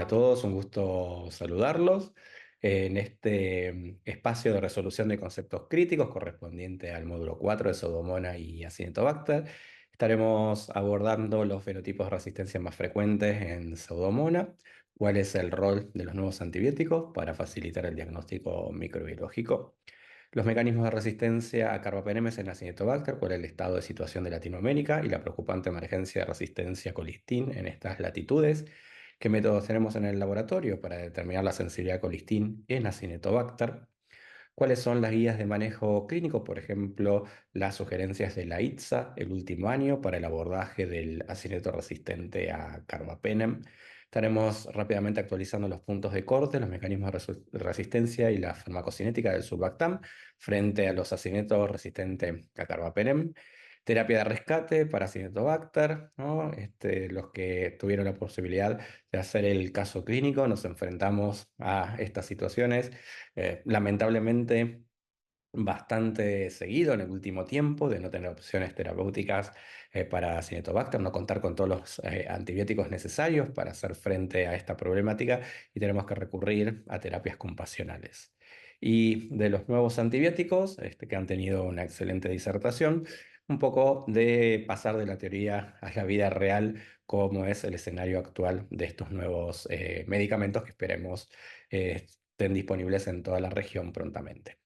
a todos, un gusto saludarlos en este espacio de resolución de conceptos críticos correspondiente al módulo 4 de Pseudomonas y Acinetobacter. Estaremos abordando los fenotipos de resistencia más frecuentes en Pseudomonas, cuál es el rol de los nuevos antibióticos para facilitar el diagnóstico microbiológico, los mecanismos de resistencia a carbapenemes en Acinetobacter, cuál es el estado de situación de Latinoamérica y la preocupante emergencia de resistencia a colistin en estas latitudes, qué métodos tenemos en el laboratorio para determinar la sensibilidad a colistin en Acinetobacter, cuáles son las guías de manejo clínico, por ejemplo, las sugerencias de la ITSA el último año para el abordaje del acineto resistente a carbapenem. Estaremos rápidamente actualizando los puntos de corte, los mecanismos de resistencia y la farmacocinética del Surbactam frente a los acinetos resistentes a carbapenem. Terapia de rescate para Acinetobacter, ¿no? Los que tuvieron la posibilidad de hacer el caso clínico, nos enfrentamos a estas situaciones lamentablemente bastante seguido en el último tiempo, de no tener opciones terapéuticas para Acinetobacter, no contar con todos los antibióticos necesarios para hacer frente a esta problemática y tenemos que recurrir a terapias compassionales. Y de los nuevos antibióticos, que han tenido una excelente disertación, un poco de pasar de la teoría a la vida real, cómo es el escenario actual de estos nuevos medicamentos que esperemos estén disponibles en toda la región prontamente.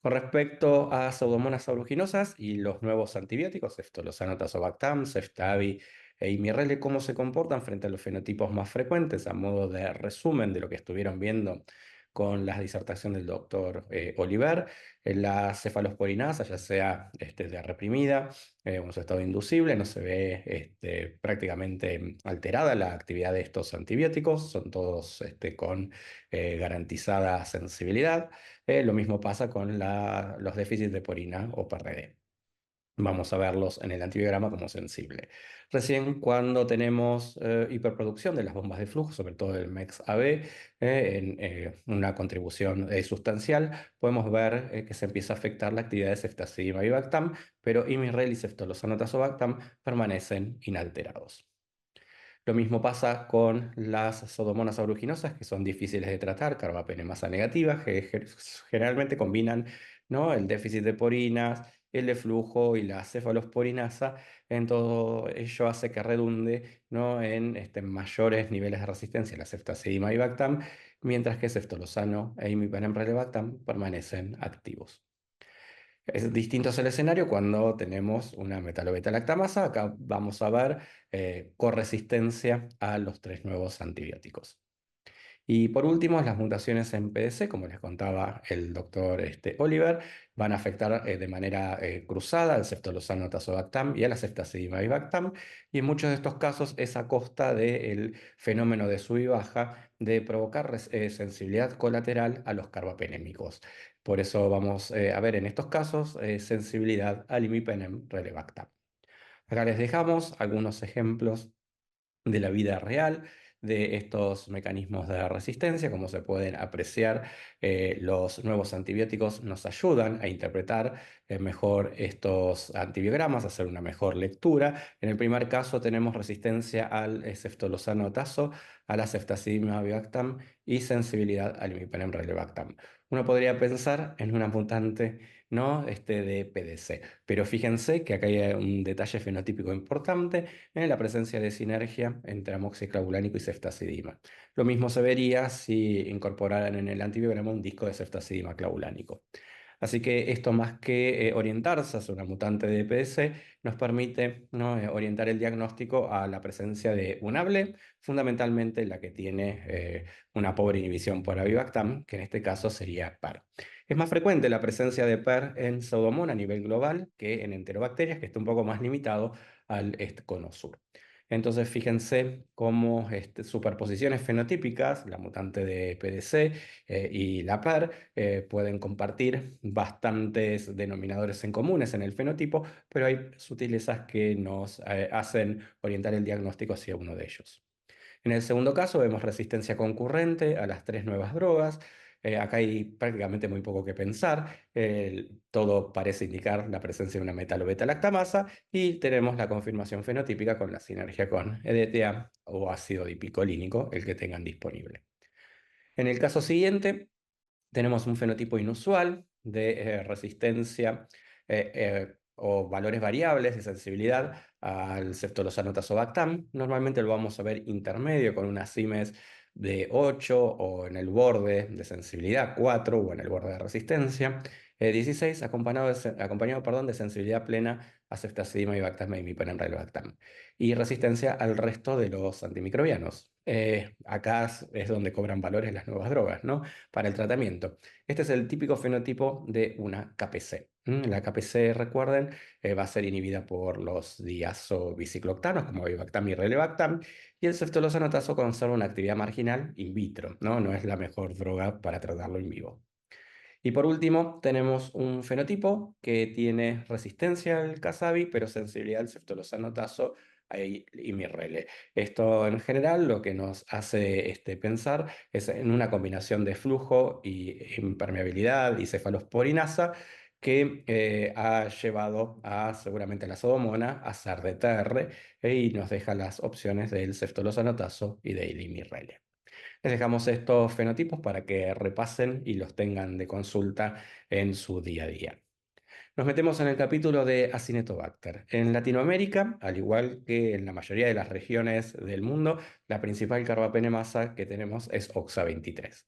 Con respecto a Pseudomonas aeruginosa y los nuevos antibióticos, Ceftolozano, Tazobactam, Ceftavi e Imirrele, ¿cómo se comportan frente a los fenotipos más frecuentes? A modo de resumen de lo que estuvieron viendo con la disertación del doctor Oliver, la cefalosporinasa, ya sea de reprimida o en su estado inducible, no se ve prácticamente alterada la actividad de estos antibióticos, son todos con garantizada sensibilidad. Lo mismo pasa con los déficits de porina o PRD. Vamos a verlos en el antibiograma como sensible. Recién cuando tenemos hiperproducción de las bombas de flujo, sobre todo el MEX-AB, en una contribución sustancial, podemos ver que se empieza a afectar la actividad de ceftazidima y bactam, pero Imirrel y ceftolozano tazobactam permanecen inalterados. Lo mismo pasa con las pseudomonas aeruginosas, que son difíciles de tratar, carbapenemasa negativa, que generalmente combinan, ¿no?, el déficit de porinas, el de flujo y la cefalosporinasa. En todo ello hace que redunde, ¿no?, en mayores niveles de resistencia a la ceftazidima y bactam, mientras que ceftolozano e imipenem-relebactam permanecen activos. Es distinto es el escenario cuando tenemos una metalobeta-lactamasa. Acá vamos a ver corresistencia a los tres nuevos antibióticos. Y por último, las mutaciones en PDC, como les contaba el doctor Oliver, van a afectar de manera cruzada al ceftolozano tazobactam y a la ceftazidima bactam, y en muchos de estos casos es a costa del fenómeno de sub y baja de provocar sensibilidad colateral a los carbapenémicos. Por eso vamos a ver en estos casos sensibilidad al imipenem relebactam. Acá les dejamos algunos ejemplos de la vida real de estos mecanismos de resistencia. Como se pueden apreciar, los nuevos antibióticos nos ayudan a interpretar mejor estos antibiogramas, a hacer una mejor lectura. En el primer caso tenemos resistencia al ceftolozano tazo, a la ceftazidima bactam y sensibilidad al imipenem relebactam. Uno podría pensar en una mutante, ¿no?, de PDC, pero fíjense que acá hay un detalle fenotípico importante en la presencia de sinergia entre amoxiclavulánico y ceftazidima. Lo mismo se vería si incorporaran en el antibiograma un disco de ceftazidima clavulánico. Así que esto, más que orientarse hacia una mutante de EPS, nos permite, ¿no?, orientar el diagnóstico a la presencia de un hable, fundamentalmente la que tiene una pobre inhibición por avibactam, que en este caso sería PER. Es más frecuente la presencia de PER en Pseudomonas a nivel global que en enterobacterias, que está un poco más limitado al cono sur. Entonces, fíjense cómo superposiciones fenotípicas, la mutante de PDC y la PER, pueden compartir bastantes denominadores en comunes en el fenotipo, pero hay sutilezas que nos hacen orientar el diagnóstico hacia uno de ellos. En el segundo caso vemos resistencia concurrente a las tres nuevas drogas. Acá hay prácticamente muy poco que pensar. Todo parece indicar la presencia de una metal o beta-lactamasa y tenemos la confirmación fenotípica con la sinergia con EDTA o ácido dipicolínico, el que tengan disponible. En el caso siguiente, tenemos un fenotipo inusual de resistencia o valores variables de sensibilidad al ceftolosano tazobactam. Normalmente lo vamos a ver intermedio con una CIMES de 8 o en el borde de sensibilidad 4 o en el borde de resistencia. 16 acompañado, perdón, de sensibilidad plena a ceftazidima y bactam y mipenemrelbactam y resistencia al resto de los antimicrobianos. Acá es donde cobran valores las nuevas drogas, ¿no? Para el tratamiento. Este es el típico fenotipo de una KPC. La KPC, recuerden, va a ser inhibida por los diazobicicloctanos como avibactam y relebactam, y el ceftolozanotazo conserva una actividad marginal in vitro, ¿no? No es la mejor droga para tratarlo en vivo. Y por último, tenemos un fenotipo que tiene resistencia al Casabi, pero sensibilidad al ceftolozano-tazo y mirrele. Esto en general lo que nos hace pensar es en una combinación de flujo y impermeabilidad y cefalosporinasa que ha llevado a seguramente la sodomona a ser de TR y nos deja las opciones del ceftolozano-tazo y del imirrele. Les dejamos estos fenotipos para que repasen y los tengan de consulta en su día a día. Nos metemos en el capítulo de Acinetobacter. En Latinoamérica, al igual que en la mayoría de las regiones del mundo, la principal carbapenemasa que tenemos es OXA23.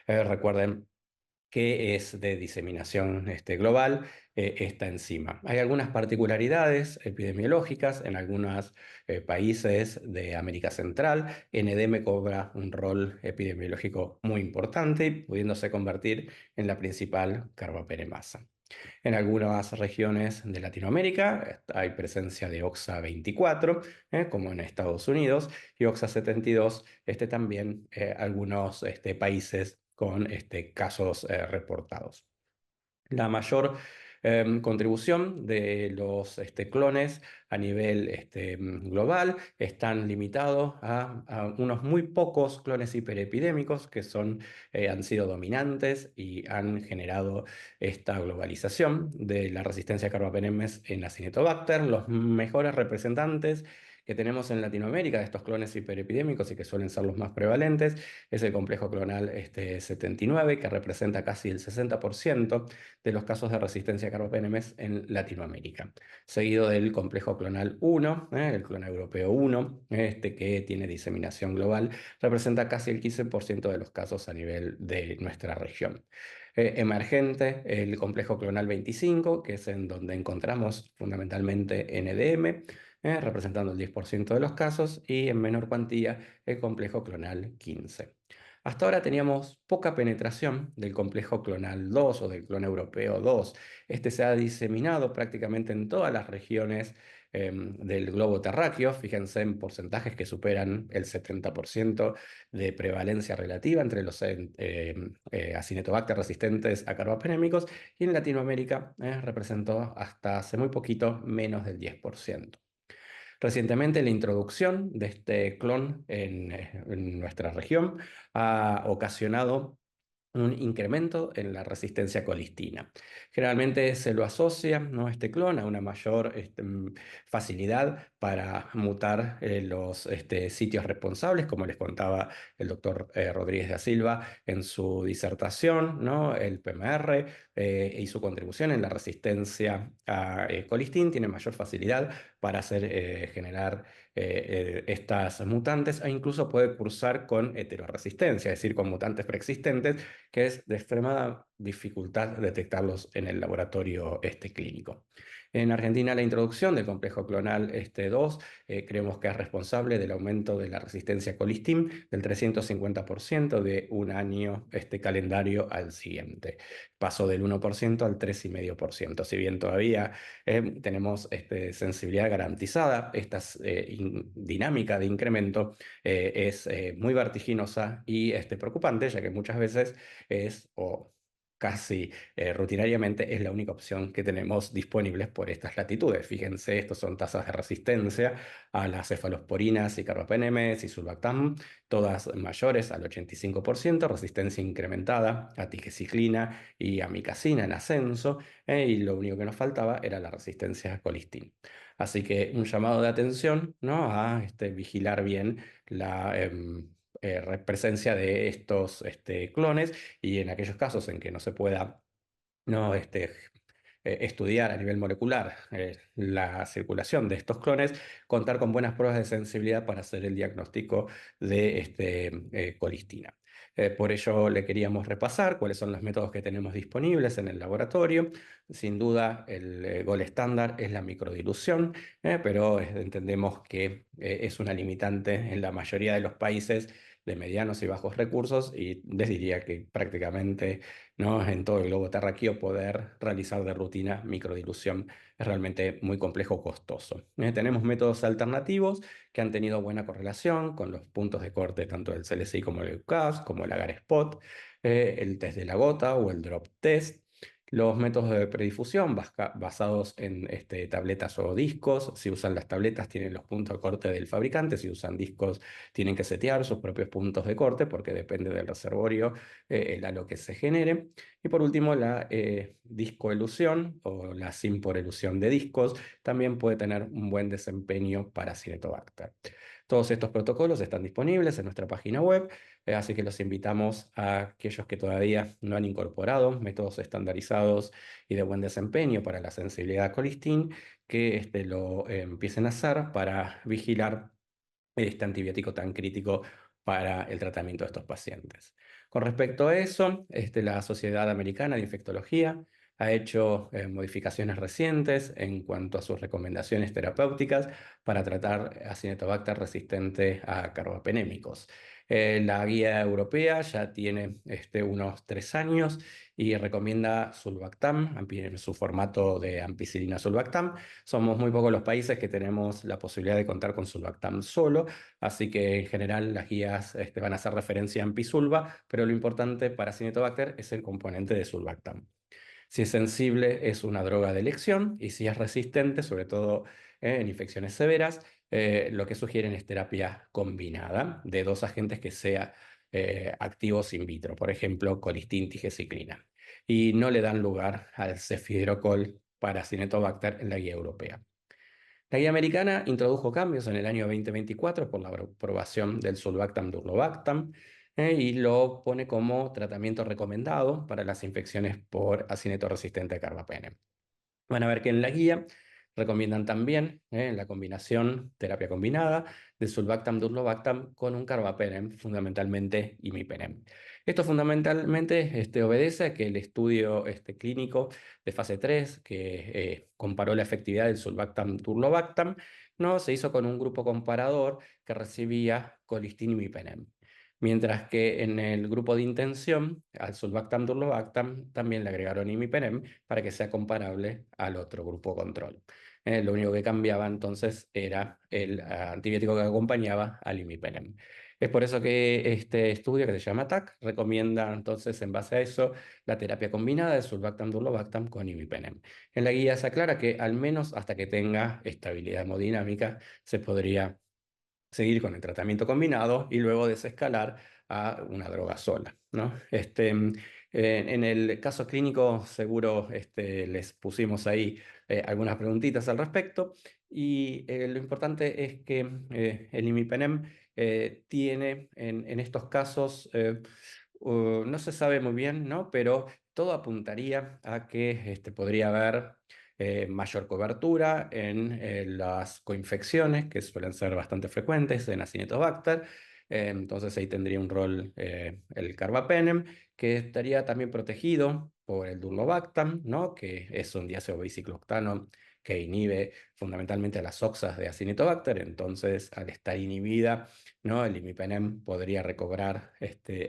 Recuerden que es de diseminación global esta enzima. Hay algunas particularidades epidemiológicas en algunos países de América Central. NDM cobra un rol epidemiológico muy importante, pudiéndose convertir en la principal carbapenemasa. En algunas regiones de Latinoamérica hay presencia de OXA24, como en Estados Unidos, y OXA72, también algunos países con casos reportados. La mayor contribución de los clones a nivel global están limitados a unos muy pocos clones hiperepidémicos que han sido dominantes y han generado esta globalización de la resistencia a carbapenemes en Acinetobacter. Los mejores representantes que tenemos en Latinoamérica de estos clones hiperepidémicos y que suelen ser los más prevalentes es el complejo clonal 79, que representa casi el 60% de los casos de resistencia a carbapenemes en Latinoamérica, seguido del complejo clonal 1, el clon europeo 1, que tiene diseminación global, representa casi el 15% de los casos a nivel de nuestra región. Emergente, el complejo clonal 25, que es en donde encontramos fundamentalmente NDM, representando el 10% de los casos, y en menor cuantía el complejo clonal 15. Hasta ahora teníamos poca penetración del complejo clonal 2 o del clon europeo 2. Este se ha diseminado prácticamente en todas las regiones del globo terráqueo. Fíjense en porcentajes que superan el 70% de prevalencia relativa entre los Acinetobacter resistentes a carbapenémicos, y en Latinoamérica representó hasta hace muy poquito menos del 10%. Recientemente, la introducción de este clon en nuestra región ha ocasionado un incremento en la resistencia a colistina. Generalmente se lo asocia, ¿no?, este clon a una mayor facilidad para mutar los sitios responsables, como les contaba el doctor Rodríguez da Silva en su disertación, ¿no? El PMR y su contribución en la resistencia a colistin tiene mayor facilidad para generar estas mutantes, e incluso puede cursar con heteroresistencia, es decir, con mutantes preexistentes, que es de extremada dificultad detectarlos en el laboratorio clínico. En Argentina, la introducción del complejo clonal 2 creemos que es responsable del aumento de la resistencia a colistin del 350% de un año calendario al siguiente. Pasó del 1% al 3,5%. Si bien todavía tenemos sensibilidad garantizada, esta dinámica de incremento es muy vertiginosa y preocupante, ya que muchas veces es o casi rutinariamente es la única opción que tenemos disponibles por estas latitudes. Fíjense, estos son tasas de resistencia a las cefalosporinas y carbapenemes y sulbactam, todas mayores al 85%, resistencia incrementada a tigecyclina y amicacina en ascenso, y lo único que nos faltaba era la resistencia a colistin. Así que un llamado de atención, ¿no? A vigilar bien la presencia de estos clones, y en aquellos casos en que no se pueda, ¿no? Estudiar a nivel molecular la circulación de estos clones, contar con buenas pruebas de sensibilidad para hacer el diagnóstico de colistina. Por ello le queríamos repasar cuáles son los métodos que tenemos disponibles en el laboratorio. Sin duda, el gol estándar es la microdilución, pero entendemos que es una limitante en la mayoría de los países de medianos y bajos recursos, y les diría que prácticamente, ¿no?, en todo el globo terráqueo poder realizar de rutina microdilución es realmente muy complejo, costoso. Tenemos métodos alternativos que han tenido buena correlación con los puntos de corte tanto del CLCI como el UCAS, como el agar spot, el test de la gota o el drop test. Los métodos de predifusión basados en tabletas o discos. Si usan las tabletas tienen los puntos de corte del fabricante, si usan discos tienen que setear sus propios puntos de corte porque depende del reservorio el halo que se genere. Y por último, la discoelusión o la simporelución de discos también puede tener un buen desempeño para Cinetobacter. Todos estos protocolos están disponibles en nuestra página web, así que los invitamos a aquellos que todavía no han incorporado métodos estandarizados y de buen desempeño para la sensibilidad a colistin, que lo empiecen a hacer para vigilar este antibiótico tan crítico para el tratamiento de estos pacientes. Con respecto a eso, la Sociedad Americana de Infectología ha hecho modificaciones recientes en cuanto a sus recomendaciones terapéuticas para tratar Acinetobacter resistente a carbapenémicos. La guía europea ya tiene unos 3 años y recomienda sulbactam en su formato de ampicilina sulbactam. Somos muy pocos los países que tenemos la posibilidad de contar con sulbactam solo, así que en general las guías van a hacer referencia a ampisulva, pero lo importante para Cinetobacter es el componente de sulbactam. Si es sensible, es una droga de elección, y si es resistente, sobre todo en infecciones severas, lo que sugieren es terapia combinada de dos agentes que sean activos in vitro, por ejemplo, colistin tigecyclina, y no le dan lugar al cefidrocol para Cinetobacter en la guía europea. La guía americana introdujo cambios en el año 2024 por la aprobación del sulbactam-durlobactam, y lo pone como tratamiento recomendado para las infecciones por acineto resistente a carbapenem. Van a ver que en la guía recomiendan también la combinación, terapia combinada de sulbactam durlobactam con un carbapenem, fundamentalmente imipenem. Esto fundamentalmente obedece a que el estudio clínico de fase 3, que comparó la efectividad del sulbactam durlobactam, no se hizo con un grupo comparador que recibía colistin y imipenem. Mientras que en el grupo de intención, al sulbactam durlobactam también le agregaron imipenem para que sea comparable al otro grupo control. Lo único que cambiaba entonces era el antibiótico que acompañaba al imipenem. Es por eso que este estudio, que se llama TAC, recomienda entonces en base a eso la terapia combinada de sulbactam durlobactam con imipenem. En la guía se aclara que al menos hasta que tenga estabilidad hemodinámica se podría seguir con el tratamiento combinado y luego desescalar a una droga sola, ¿no? En el caso clínico seguro les pusimos ahí algunas preguntitas al respecto, y lo importante es que el imipenem tiene en estos casos, no se sabe muy bien, ¿no?, pero todo apuntaría a que podría haber mayor cobertura en las coinfecciones, que suelen ser bastante frecuentes en Acinetobacter. Entonces ahí tendría un rol el carbapenem, que estaría también protegido por el durlobactam, ¿no?, que es un diácido bicicloctano que inhibe fundamentalmente a las oxas de Acinetobacter. Entonces, al estar inhibida, ¿no?, el imipenem podría recobrar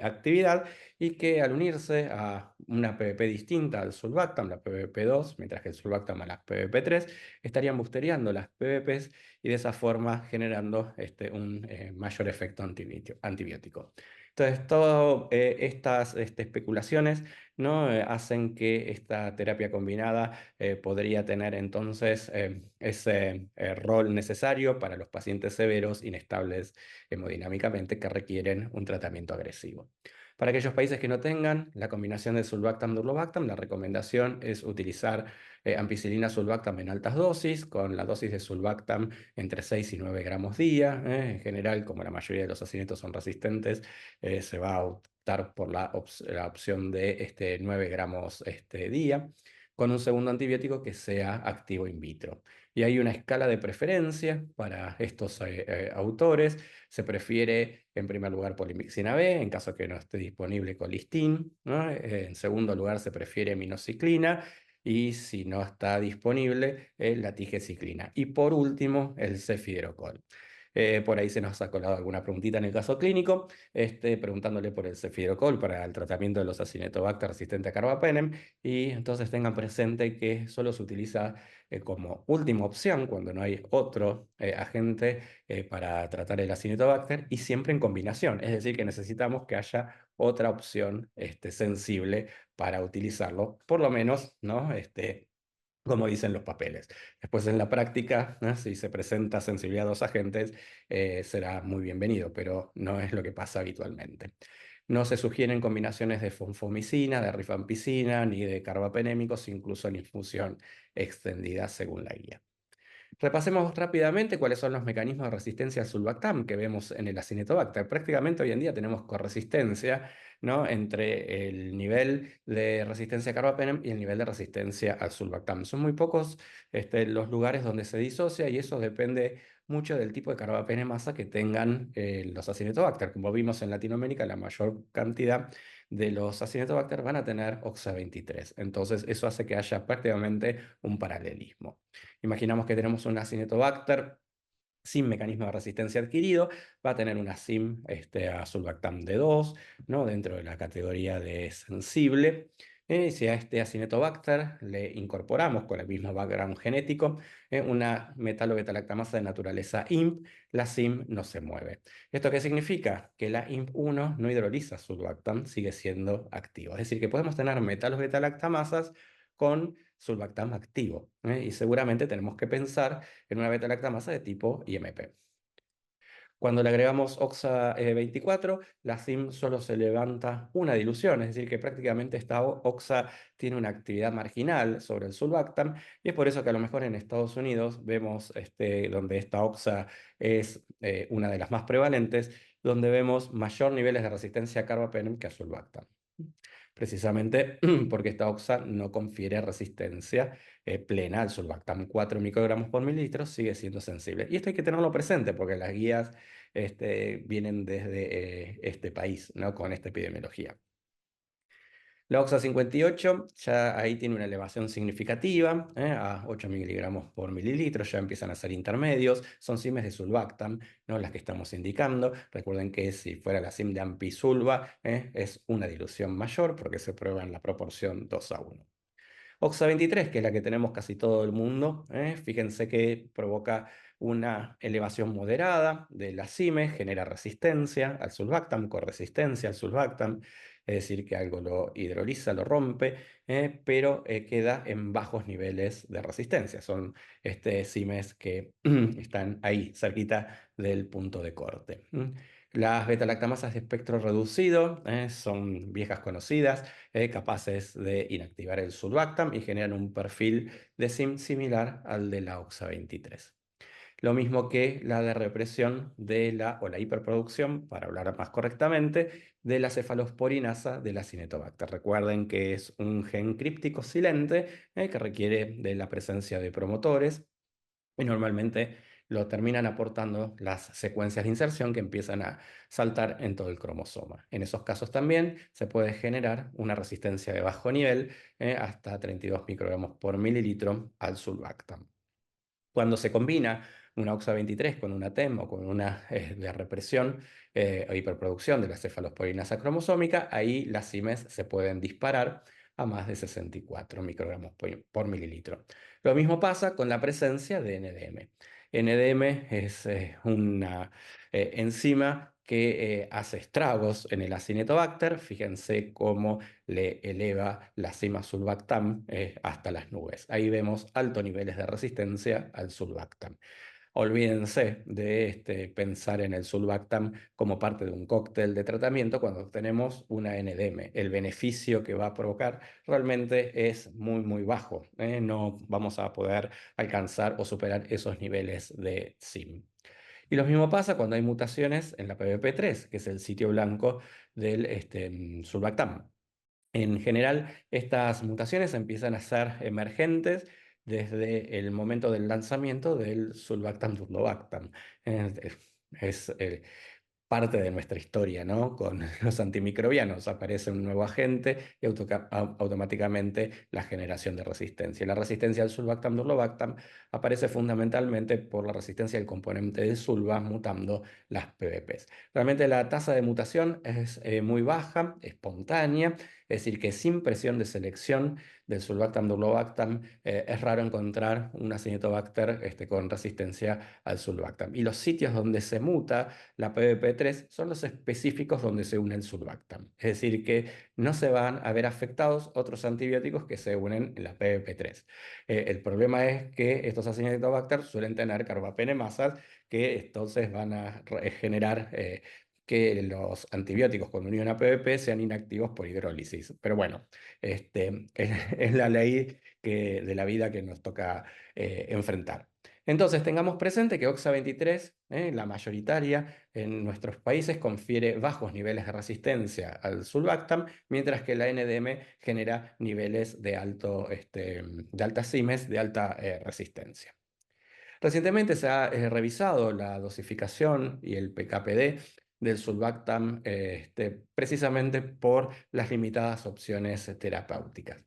actividad, y que al unirse a una PVP distinta al sulbactam, la PVP2, mientras que el sulbactam a las PVP3, estarían busteriando las PVPs y de esa forma generando un mayor efecto antibiótico. Entonces, todas estas especulaciones, ¿no? Hacen que esta terapia combinada podría tener entonces ese rol necesario para los pacientes severos, inestables hemodinámicamente, que requieren un tratamiento agresivo. Para aquellos países que no tengan la combinación de sulbactam-durlobactam, la recomendación es utilizar ampicilina-sulbactam en altas dosis, con la dosis de sulbactam entre 6 y 9 gramos día. En general, como la mayoría de los acinetos son resistentes, se va a optar por la opción de 9 gramos día, con un segundo antibiótico que sea activo in vitro. Y hay una escala de preferencia para estos autores. Se prefiere, en primer lugar, polimixina B, en caso que no esté disponible colistin, ¿no? En segundo lugar, se prefiere minociclina. Y si no está disponible, la tigeciclina. Y por último, el cefiderocol. Por ahí se nos ha colado alguna preguntita en el caso clínico, preguntándole por el cefiderocol para el tratamiento de los Acinetobacter resistente a carbapenem. Y entonces tengan presente que solo se utiliza como última opción cuando no hay otro agente para tratar el Acinetobacter, y siempre en combinación. Es decir, que necesitamos que haya otra opción sensible para utilizarlo, por lo menos, ¿no? Como dicen los papeles. Después en la práctica, ¿no? Si se presenta sensibilidad a dos agentes, será muy bienvenido, pero no es lo que pasa habitualmente. No se sugieren combinaciones de fonfomicina, de rifampicina, ni de carbapenémicos, incluso en infusión extendida según la guía. Repasemos rápidamente cuáles son los mecanismos de resistencia al sulbactam que vemos en el Acinetobacter. Prácticamente hoy en día tenemos corresistencia, ¿no? Entre el nivel de resistencia a carbapenem y el nivel de resistencia al sulbactam. Son muy pocos los lugares donde se disocia, y eso depende mucho del tipo de carbapenemasa que tengan los Acinetobacter. Como vimos en Latinoamérica, la mayor cantidad de los Acinetobacter van a tener OXA23. Entonces, eso hace que haya prácticamente un paralelismo. Imaginamos que tenemos un Acinetobacter sin mecanismo de resistencia adquirido, va a tener una SIM a sulbactam D2, ¿no? Dentro de la categoría de sensible. Si a este Acinetobacter le incorporamos con el mismo background genético una metalobetalactamasa de naturaleza IMP, la SIM no se mueve. ¿Esto qué significa? Que la IMP1 no hidroliza sulbactam, sigue siendo activo. Es decir, que podemos tener metalos betalactamasas con sulbactam activo, y seguramente tenemos que pensar en una beta-lactamasa de tipo IMP. Cuando le agregamos OXA24, la SIM solo se levanta una dilución, es decir, que prácticamente esta OXA tiene una actividad marginal sobre el sulbactam, y es por eso que a lo mejor en Estados Unidos vemos donde esta OXA es una de las más prevalentes, donde vemos mayor niveles de resistencia a carbapenem que a sulbactam. Precisamente porque esta OXA no confiere resistencia plena al sulbactam. 4 microgramos por mililitro sigue siendo sensible. Y esto hay que tenerlo presente porque las guías vienen desde este país, ¿no? Con esta epidemiología. La OXA 58 ya ahí tiene una elevación significativa, a 8 miligramos por mililitro, ya empiezan a ser intermedios, son SIMs de sulbactam, no las que estamos indicando. Recuerden que si fuera la SIM de ampisulva, es una dilución mayor porque se prueba en la proporción 2:1. OXA23, que es la que tenemos casi todo el mundo, fíjense que provoca una elevación moderada de la CIME, genera resistencia al sulbactam, corresistencia al sulbactam, es decir, que algo lo hidroliza, lo rompe, pero queda en bajos niveles de resistencia. Son CIMES que están ahí, cerquita del punto de corte. Las beta-lactamasas de espectro reducido son viejas conocidas, capaces de inactivar el sulbactam y generan un perfil de SIM similar al de la OXA23. Lo mismo que la de represión de o la hiperproducción, para hablar más correctamente, de la cefalosporinasa de la Acinetobacter. Recuerden que es un gen críptico silente que requiere de la presencia de promotores, y normalmente lo terminan aportando las secuencias de inserción que empiezan a saltar en todo el cromosoma. En esos casos también se puede generar una resistencia de bajo nivel, hasta 32 microgramos por mililitro al sulbactam. Cuando se combina una OXA23 con una TEM o con una de represión o hiperproducción de la cefalosporinasa cromosómica, ahí las CIMES se pueden disparar a más de 64 microgramos por mililitro. Lo mismo pasa con la presencia de NDM. NDM es una enzima que hace estragos en el Acinetobacter. Fíjense cómo le eleva la cima sulbactam hasta las nubes. Ahí vemos altos niveles de resistencia al sulbactam. Olvídense de pensar en el sulbactam como parte de un cóctel de tratamiento cuando tenemos una NDM. El beneficio que va a provocar realmente es muy, muy bajo. No vamos a poder alcanzar o superar esos niveles de SIM. Y lo mismo pasa cuando hay mutaciones en la PBP3, que es el sitio blanco del sulbactam. En general, estas mutaciones empiezan a ser emergentes desde el momento del lanzamiento del sulbactam-durlobactam. Es parte de nuestra historia, ¿no? Con los antimicrobianos aparece un nuevo agente y automáticamente la generación de resistencia. La resistencia al sulbactam-durlobactam aparece fundamentalmente por la resistencia del componente de sulba mutando las PBPs. Realmente la tasa de mutación es muy baja, espontánea, es decir, que sin presión de selección del sulbactam-durlobactam es raro encontrar un Acinetobacter con resistencia al sulbactam. Y los sitios donde se muta la PBP3 son los específicos donde se une el sulbactam. Es decir, que no se van a ver afectados otros antibióticos que se unen en la PBP3. El problema es que estos Acinetobacter suelen tener carbapenemasas que entonces van a generar que los antibióticos con unión a PBP sean inactivos por hidrólisis. Pero bueno, es la ley de la vida que nos toca enfrentar. Entonces, tengamos presente que OXA23, la mayoritaria en nuestros países, confiere bajos niveles de resistencia al sulbactam, mientras que la NDM genera niveles de altas CIMES, de alta resistencia. Recientemente se ha revisado la dosificación y el PKPD del sulbactam precisamente por las limitadas opciones terapéuticas.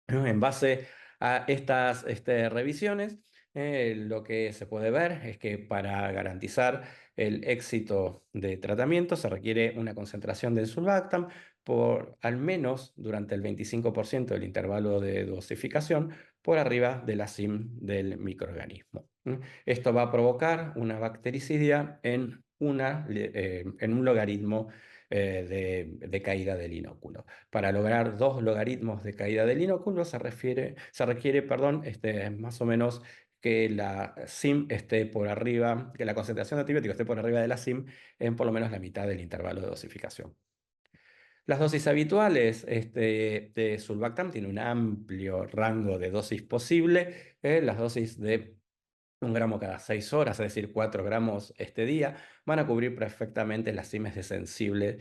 En base a estas revisiones, lo que se puede ver es que para garantizar el éxito de tratamiento se requiere una concentración del sulbactam por al menos durante el 25% del intervalo de dosificación por arriba de la CIM del microorganismo. Esto va a provocar una bactericidia en un logaritmo de caída del inóculo. Para lograr 2 logaritmos de caída del inóculo se requiere, perdón, más o menos que la SIM esté por arriba, que la concentración de antibiótico esté por arriba de la SIM en por lo menos la mitad del intervalo de dosificación. Las dosis habituales de sulbactam tienen un amplio rango de dosis posible. Las dosis de 1 gramo cada 6 horas, es decir, 4 gramos este día, van a cubrir perfectamente las CIMES de sensible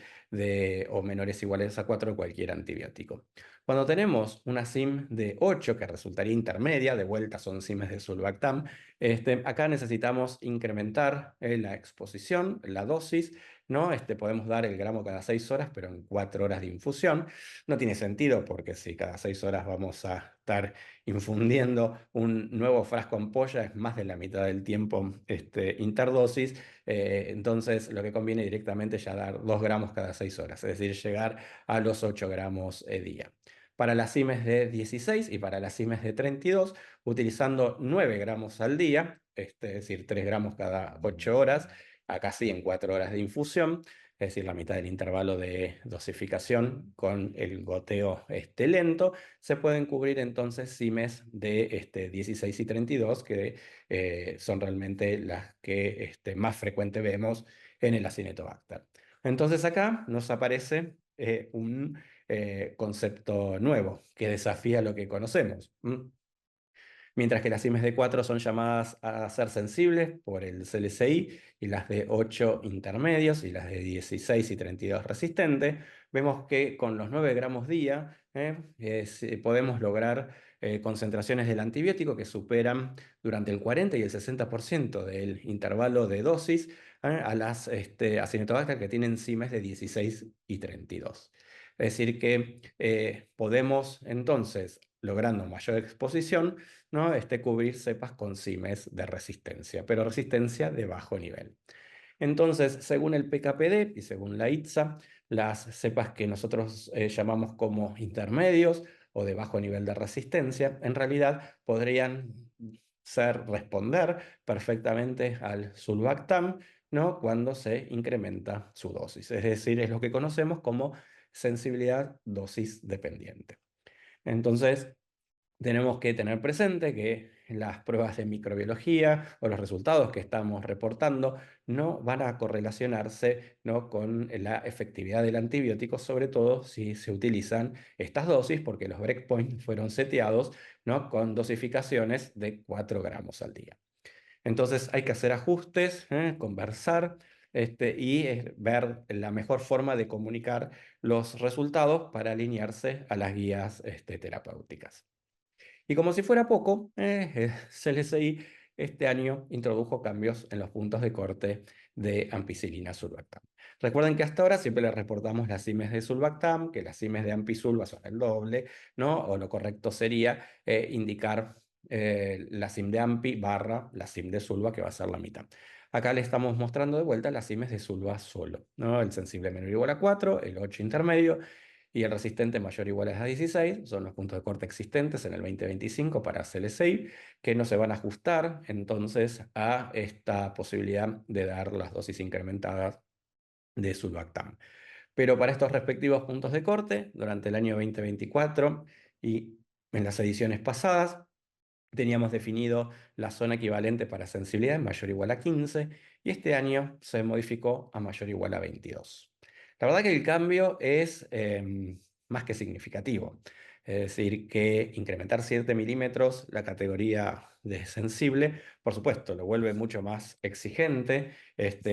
o menores o iguales a 4 de cualquier antibiótico. Cuando tenemos una CIM de 8, que resultaría intermedia, de vuelta son CIMES de sulbactam, acá necesitamos incrementar la exposición, la dosis, ¿no? Podemos dar el gramo cada 6 horas, pero en 4 horas de infusión. No tiene sentido porque si cada 6 horas vamos a estar infundiendo un nuevo frasco ampolla, es más de la mitad del tiempo interdosis, entonces lo que conviene directamente es ya dar 2 gramos cada 6 horas, es decir, llegar a los 8 gramos día. Para las CIMES de 16 y para las CIMES de 32, utilizando 9 gramos al día, es decir, 3 gramos cada 8 horas, acá sí en 4 horas de infusión, es decir, la mitad del intervalo de dosificación con el goteo lento, se pueden cubrir entonces CIMES de 16 y 32, que son realmente las que más frecuente vemos en el Acinetobacter. Entonces acá nos aparece un concepto nuevo que desafía lo que conocemos. Mientras que las CIMES de 4 son llamadas a ser sensibles por el CLCI y las de 8 intermedios y las de 16 y 32 resistentes, vemos que con los 9 gramos día podemos lograr concentraciones del antibiótico que superan durante el 40 y el 60% del intervalo de dosis a las Acinetobacter que tienen CIMES de 16 y 32. Es decir que podemos entonces, logrando mayor exposición, ¿no? Cubrir cepas con CIMES de resistencia, pero resistencia de bajo nivel. Entonces, según el PKPD y según la ITSA, las cepas que nosotros llamamos como intermedios o de bajo nivel de resistencia, en realidad podrían responder perfectamente al sulbactam ¿no? Cuando se incrementa su dosis. Es decir, es lo que conocemos como sensibilidad dosis dependiente. Entonces, tenemos que tener presente que las pruebas de microbiología o los resultados que estamos reportando no van a correlacionarse, ¿no?, con la efectividad del antibiótico, sobre todo si se utilizan estas dosis, porque los breakpoints fueron seteados, ¿no?, con dosificaciones de 4 gramos al día. Entonces hay que hacer ajustes, conversar, y ver la mejor forma de comunicar los resultados para alinearse a las guías terapéuticas. Y como si fuera poco, CLSI este año introdujo cambios en los puntos de corte de ampicilina sulbactam. Recuerden que hasta ahora siempre les reportamos las CIMES de sulbactam, que las CIMES de ampisulva son el doble, ¿no? O lo correcto sería indicar la CIM de ampi barra la CIM de sulva, que va a ser la mitad. Acá le estamos mostrando de vuelta las CIMES de sulva solo, ¿no? El sensible menor o igual a 4, el 8 intermedio, y el resistente mayor o igual a 16 son los puntos de corte existentes en el 2025 para CLSI, que no se van a ajustar entonces a esta posibilidad de dar las dosis incrementadas de sulbactam. Pero para estos respectivos puntos de corte, durante el año 2024 y en las ediciones pasadas, teníamos definido la zona equivalente para sensibilidad mayor o igual a 15 y este año se modificó a mayor o igual a 22. La verdad que el cambio es más que significativo. Es decir, que incrementar 7 milímetros la categoría de sensible, por supuesto, lo vuelve mucho más exigente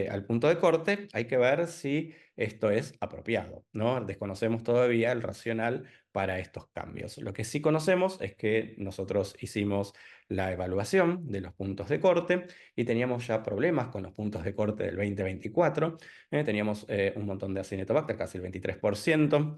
al punto de corte. Hay que ver si esto es apropiado, ¿no? Desconocemos todavía el racional para estos cambios. Lo que sí conocemos es que nosotros hicimos la evaluación de los puntos de corte y teníamos ya problemas con los puntos de corte del 2024. Teníamos un montón de Acinetobacter, casi el 23%,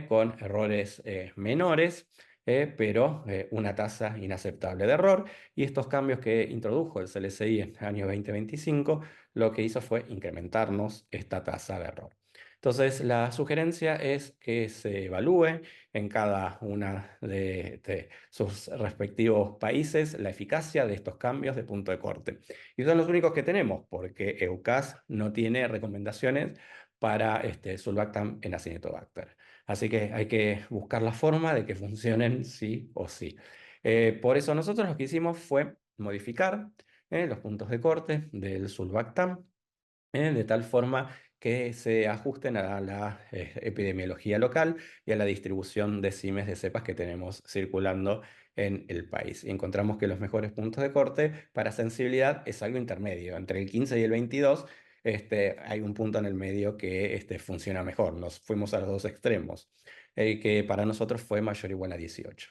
con errores menores. Pero una tasa inaceptable de error. Y estos cambios que introdujo el CLSI en el año 2025, lo que hizo fue incrementarnos esta tasa de error. Entonces, la sugerencia es que se evalúe en cada una de sus respectivos países la eficacia de estos cambios de punto de corte. Y son los únicos que tenemos, porque EUCAS no tiene recomendaciones para sulbactam en Acinetobacter. Así que hay que buscar la forma de que funcionen sí o sí. Por eso nosotros lo que hicimos fue modificar los puntos de corte del sulbactam de tal forma que se ajusten a la epidemiología local y a la distribución de CIMES de cepas que tenemos circulando en el país. Y encontramos que los mejores puntos de corte para sensibilidad es algo intermedio. Entre el 15 y el 22 hay un punto en el medio que funciona mejor. Nos fuimos a los dos extremos, que para nosotros fue mayor o igual a 18.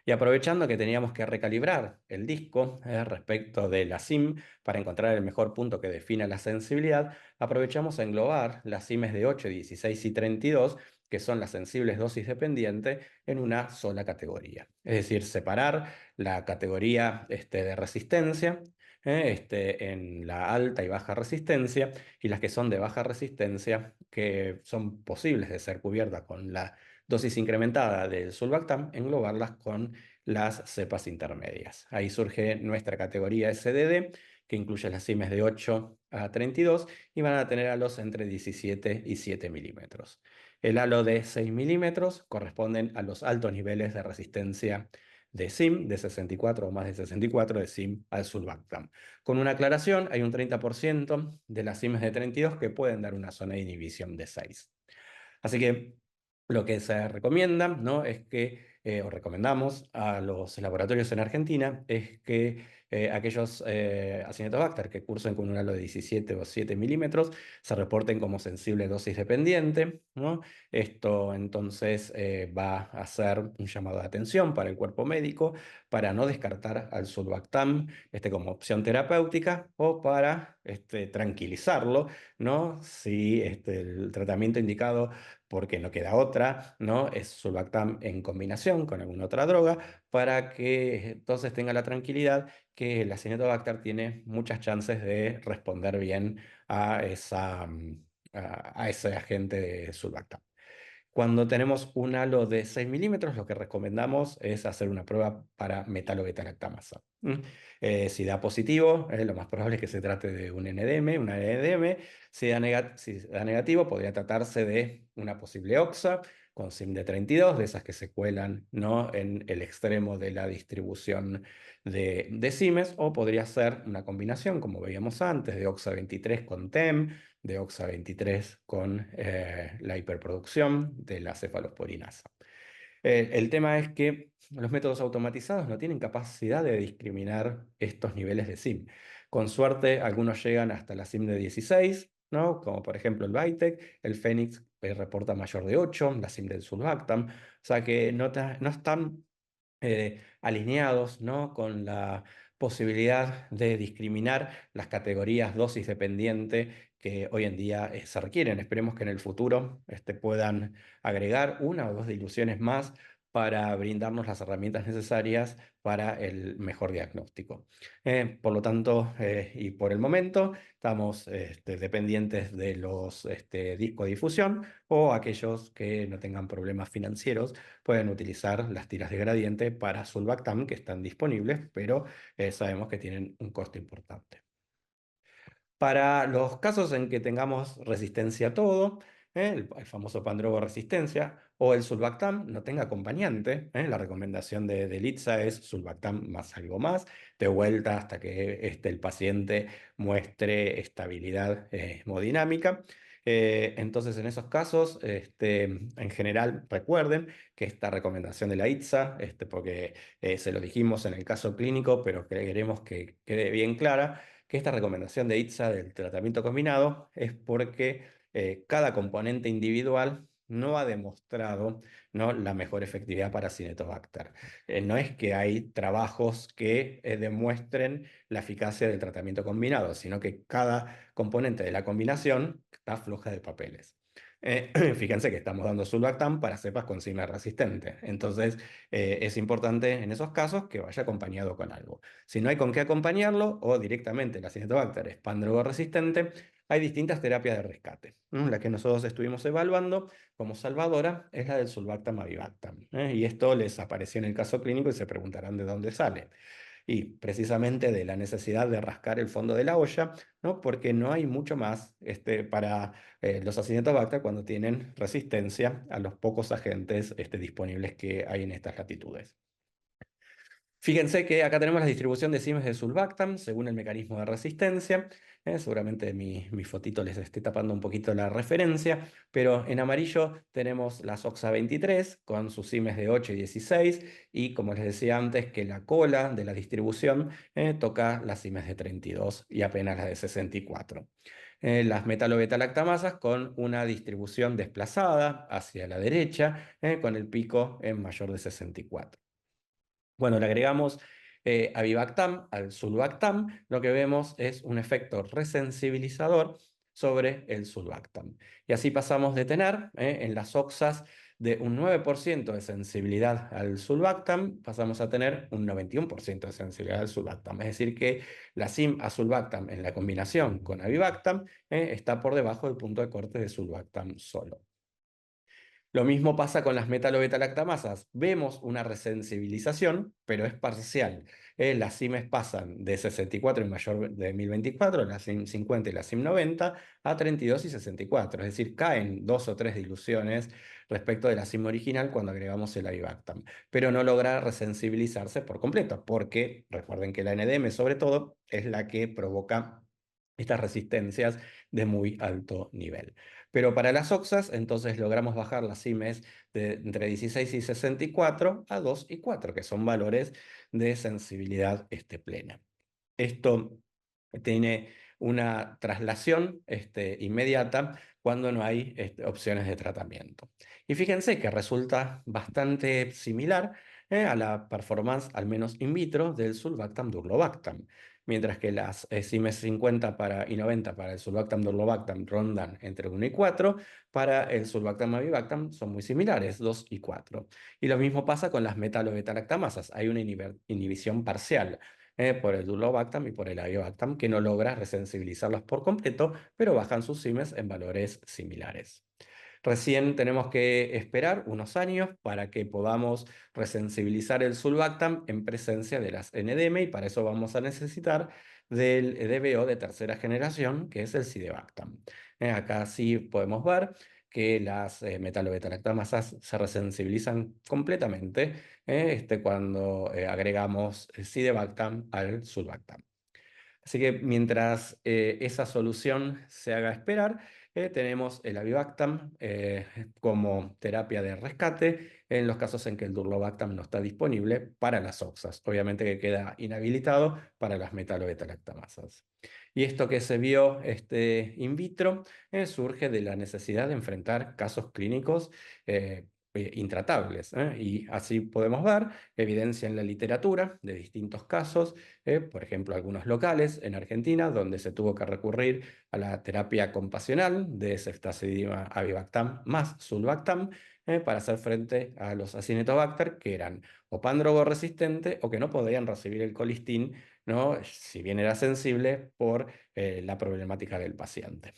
Y aprovechando que teníamos que recalibrar el disco respecto de la SIM para encontrar el mejor punto que defina la sensibilidad, aprovechamos a englobar las CIMES de 8, 16 y 32, que son las sensibles dosis dependiente, en una sola categoría. Es decir, separar la categoría de resistencia en la alta y baja resistencia, y las que son de baja resistencia, que son posibles de ser cubiertas con la dosis incrementada del sulbactam, englobarlas con las cepas intermedias. Ahí surge nuestra categoría SDD, que incluye las CIMES de 8 a 32 y van a tener halos entre 17 y 7 milímetros. El halo de 6 milímetros corresponden a los altos niveles de resistencia de SIM, de 64 o más de 64 de SIM al sulbactam. Con una aclaración, hay un 30% de las CIMES de 32 que pueden dar una zona de inhibición de 6. Así que lo que se recomienda, ¿no?, es que, o recomendamos a los laboratorios en Argentina, es que aquellos Acinetobacter que cursen con un halo de 17 o 7 milímetros se reporten como sensible dosis dependiente, ¿no? Esto entonces va a ser un llamado de atención para el cuerpo médico para no descartar al sulbactam como opción terapéutica o para tranquilizarlo, ¿no? Si el tratamiento indicado, porque no queda otra, ¿no?, es sulbactam en combinación con alguna otra droga, para que entonces tenga la tranquilidad que el Acinetobacter tiene muchas chances de responder bien a ese agente de sulbactam. Cuando tenemos un halo de 6 milímetros, lo que recomendamos es hacer una prueba para metalo-beta-lactamasa. Si da positivo, lo más probable es que se trate de un NDM, una NDM. Si da negativo, podría tratarse de una posible OXA con SIM de 32, de esas que se cuelan, ¿no?, en el extremo de la distribución de SIMES, o podría ser una combinación, como veíamos antes, de OXA 23 con TEM, de OXA 23 con la hiperproducción de la cefalosporinasa. El tema es que los métodos automatizados no tienen capacidad de discriminar estos niveles de SIM. Con suerte, algunos llegan hasta la SIM de 16, ¿no? Como por ejemplo el Bytec, el Phoenix reporta mayor de 8, la SIM del Sulbactam, o sea que no están alineados, ¿no?, con la posibilidad de discriminar las categorías dosis dependiente que hoy en día se requieren. Esperemos que en el futuro puedan agregar una o dos diluciones más para brindarnos las herramientas necesarias para el mejor diagnóstico. Por lo tanto, y por el momento, estamos dependientes de los discodifusión, o aquellos que no tengan problemas financieros pueden utilizar las tiras de gradiente para Sulbactam que están disponibles, pero sabemos que tienen un costo importante. Para los casos en que tengamos resistencia a todo, el famoso pandrobo resistencia, o el Sulbactam no tenga acompañante, la recomendación de Litza es Sulbactam más algo más, de vuelta hasta que el paciente muestre estabilidad hemodinámica. Entonces, en esos casos, en general, recuerden que esta recomendación de la ITSA, porque se lo dijimos en el caso clínico, pero queremos que quede bien clara, que esta recomendación de ITSA del tratamiento combinado es porque cada componente individual no ha demostrado, ¿no?, la mejor efectividad para Cinetobacter. No es que hay trabajos que demuestren la eficacia del tratamiento combinado, sino que cada componente de la combinación está floja de papeles. Fíjense que estamos dando Sulbactam para cepas con CIMA resistente. Entonces, es importante en esos casos que vaya acompañado con algo. Si no hay con qué acompañarlo, o directamente la Acinetobacter es pandrogo resistente, hay distintas terapias de rescate. La que nosotros estuvimos evaluando como salvadora es la del Sulbactam-Avibactam. Y esto les apareció en el caso clínico y se preguntarán de dónde sale. Y precisamente de la necesidad de rascar el fondo de la olla, ¿no?, porque no hay mucho más para los Acinetobacter cuando tienen resistencia a los pocos agentes disponibles que hay en estas latitudes. Fíjense que acá tenemos la distribución de CIMES de Sulbactam según el mecanismo de resistencia. Seguramente mi fotito les esté tapando un poquito la referencia, pero en amarillo tenemos las OXA 23 con sus CIMES de 8 y 16, y como les decía antes, que la cola de la distribución toca las CIMES de 32 y apenas las de 64. Las metalo-beta-lactamasas con una distribución desplazada hacia la derecha, con el pico en mayor de 64. Bueno, le agregamos Avibactam al Sulbactam, lo que vemos es un efecto resensibilizador sobre el Sulbactam. Y así pasamos de tener en las OXAs de un 9% de sensibilidad al Sulbactam, pasamos a tener un 91% de sensibilidad al Sulbactam. Es decir, que la SIM a Sulbactam en la combinación con Avibactam está por debajo del punto de corte de Sulbactam solo. Lo mismo pasa con las metalo-beta-lactamasas. Vemos una resensibilización, pero es parcial. Las CIMES pasan de 64 y mayor de 1024, la CIM 50 y la CIM 90, a 32 y 64. Es decir, caen 2 o 3 diluciones respecto de la CIM original cuando agregamos el Avibactam. Pero no logra resensibilizarse por completo, porque recuerden que la NDM sobre todo es la que provoca estas resistencias de muy alto nivel. Pero para las OXAs, entonces logramos bajar las CIMES de entre 16 y 64 a 2 y 4, que son valores de sensibilidad plena. Esto tiene una traslación inmediata cuando no hay opciones de tratamiento. Y fíjense que resulta bastante similar a la performance, al menos in vitro, del Sulbactam-Durlobactam. Mientras que las CIMES 50 y 90 para el Sulbactam-Durlobactam rondan entre 1 y 4, para el Sulbactam-Avibactam son muy similares, 2 y 4. Y lo mismo pasa con las metalo-beta-lactamasas. Hay una inhibición parcial por el Durlobactam y por el Avibactam, que no logra resensibilizarlas por completo, pero bajan sus CIMES en valores similares. Recién tenemos que esperar unos años para que podamos resensibilizar el sulbactam en presencia de las NDM y para eso vamos a necesitar del DBO de tercera generación, que es el Sidebactam. Acá sí podemos ver que las metalobeta-lactamasas se resensibilizan completamente cuando agregamos Sidebactam al sulbactam. Así que mientras esa solución se haga esperar, tenemos el Avibactam como terapia de rescate en los casos en que el Durlobactam no está disponible para las OXAs. Obviamente que queda inhabilitado para las metalobeta-lactamasas. Y esto que se vio in vitro surge de la necesidad de enfrentar casos clínicos intratables. Y así podemos ver evidencia en la literatura de distintos casos, por ejemplo, algunos locales en Argentina, donde se tuvo que recurrir a la terapia compasional de ceftazidima avibactam más sulbactam para hacer frente a los Acinetobacter que eran o pandrogo resistente o que no podían recibir el colistín, ¿no? Si bien era sensible por la problemática del paciente.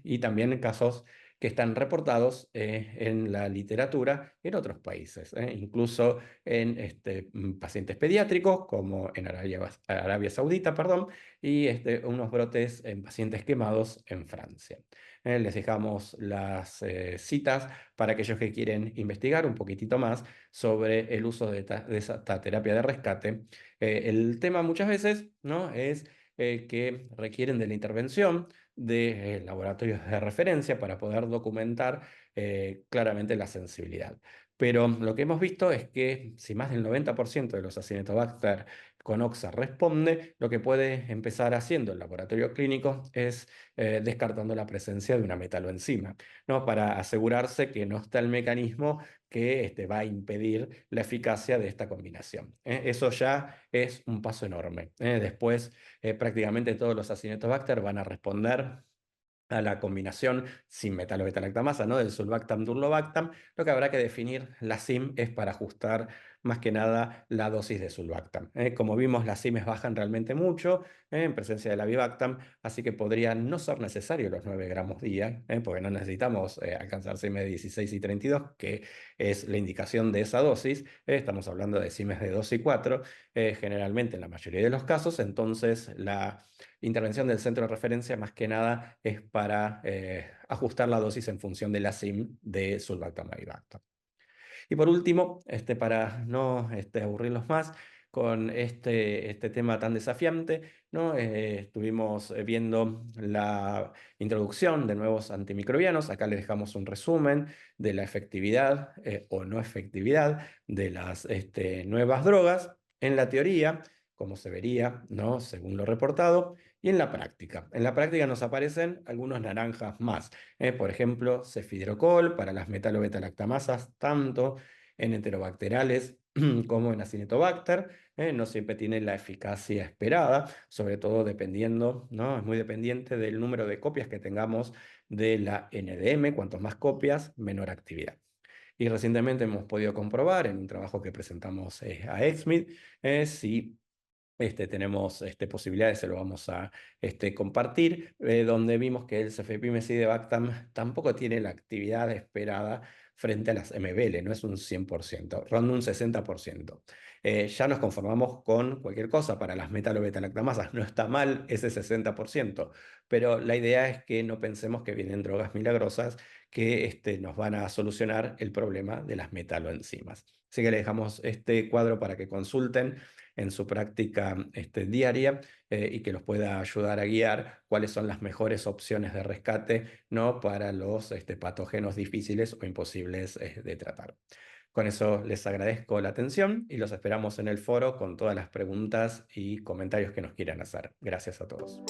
Y también casos que están reportados en la literatura en otros países, incluso en pacientes pediátricos, como en Arabia Saudita, perdón, y unos brotes en pacientes quemados en Francia. Les dejamos las citas para aquellos que quieren investigar un poquitito más sobre el uso de esta terapia de rescate. El tema muchas veces, ¿no?, es que requieren de la intervención de laboratorios de referencia para poder documentar claramente la sensibilidad. Pero lo que hemos visto es que si más del 90% de los Acinetobacter con OXA responde, lo que puede empezar haciendo el laboratorio clínico es descartando la presencia de una metaloenzima, ¿no? Para asegurarse que no está el mecanismo que va a impedir la eficacia de esta combinación. Eso ya es un paso enorme. Después, prácticamente todos los Acinetobacter van a responder a la combinación sin metalobeta-lactamasa, ¿no?, del sulbactam-durlobactam. Lo que habrá que definir la SIM es para ajustar más que nada la dosis de sulbactam. Como vimos, las SIMs bajan realmente mucho en presencia del avibactam, así que podrían no ser necesarios los 9 gramos día, porque no necesitamos alcanzar SIMs de 16 y 32, que es la indicación de esa dosis. Estamos hablando de SIMs de 2 y 4, generalmente en la mayoría de los casos. Entonces la intervención del centro de referencia más que nada es para ajustar la dosis en función de la SIM de sulbactam-avibactam. Y por último, para no aburrirlos más con este tema tan desafiante, ¿no? Estuvimos viendo la introducción de nuevos antimicrobianos. Acá les dejamos un resumen de la efectividad o no efectividad de las nuevas drogas en la teoría, como se vería, ¿no?, según lo reportado, y en la práctica. En la práctica nos aparecen algunos naranjas más. Por ejemplo, cefidrocol para las metalobeta-lactamasas, tanto en enterobacterales como en Acinetobacter. No siempre tiene la eficacia esperada, sobre todo dependiendo, ¿no?, es muy dependiente del número de copias que tengamos de la NDM. Cuantos más copias, menor actividad. Y recientemente hemos podido comprobar en un trabajo que presentamos a ECSMID si tenemos posibilidades, se lo vamos a compartir, donde vimos que el cefepime-sidebactam tampoco tiene la actividad esperada frente a las MBL, no es un 100%, ronda un 60%. Ya nos conformamos con cualquier cosa para las metalobeta-lactamasas, no está mal ese 60%, pero la idea es que no pensemos que vienen drogas milagrosas que nos van a solucionar el problema de las metaloenzimas. Así que le dejamos este cuadro para que consulten en su práctica diaria y que los pueda ayudar a guiar cuáles son las mejores opciones de rescate, ¿no?, para los patógenos difíciles o imposibles de tratar. Con eso les agradezco la atención y los esperamos en el foro con todas las preguntas y comentarios que nos quieran hacer. Gracias a todos.